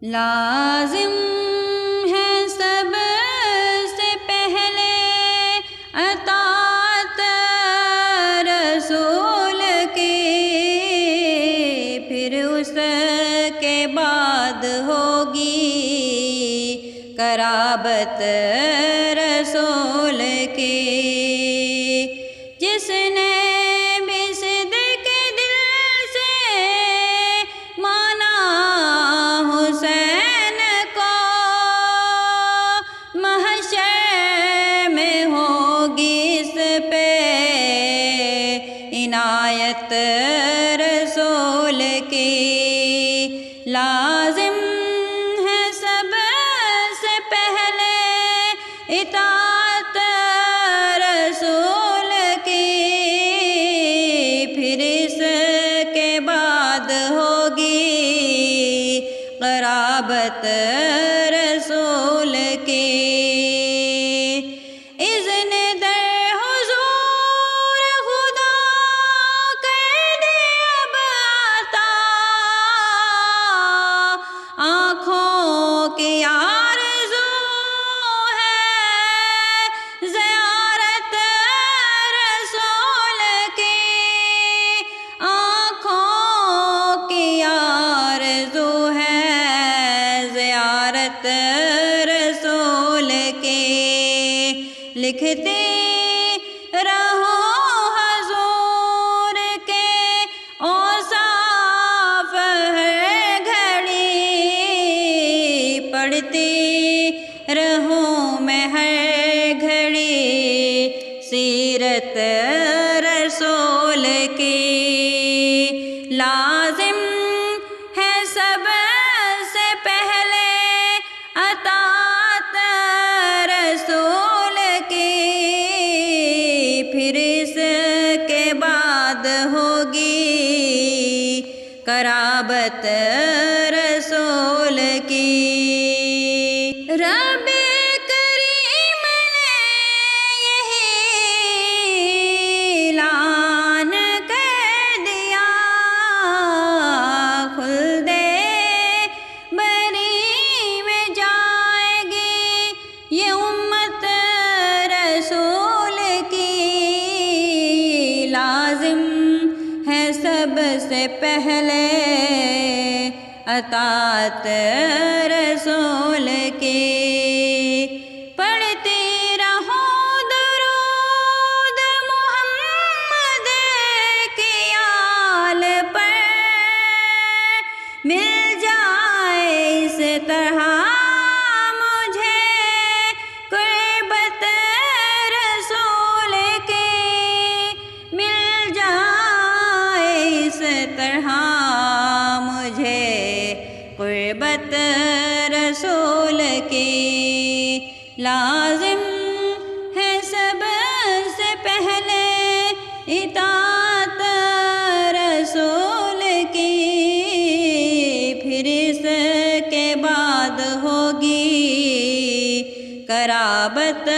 لازم ہے سب سے پہلے اطاعت رسول کی، پھر اس کے بعد ہوگی قرابت رسول کی۔ جس نے بھی صدق دل سے مانا حسین کو، محشر میں ہوگی اس پہ عنایت رسول کی۔ لازم ہے سب سے پہلے اطاعت رسول کی، پھر اس کے بعد ہوگی قرابت رسول کی۔ اذن در حضور خدا کر دے اب عطا، آنکھوں کی آرزو ہے زیارت رسول کی، آنکھوں کی آرزو ہے زیارت رسول کی۔ لکھتے رہو حضور کے اوصاف ہر گھڑی، پڑھتی رہوں میں ہر گھڑی سیرت رسول کی۔ لازم ہے سب سے پہلے اطاعت رسول کی، پھر اس کے بعد ہوگی قرابت رسول کی۔ رب کریم نے یہی اعلان کر دیا، خلد بری میں جائے گی یہ امت رسول کی۔ لازم ہے سب سے پہلے اطاعت رسول کی۔ پڑھتی رہو درود محمد کی آل پر، مل جائے اس طرح مجھے قربت رسول کی، مل جائے اس طرح مجھے قربت رسول کی۔ لازم ہے سب سے پہلے اطاعت رسول کی، پھر اس کے بعد ہوگی قرابت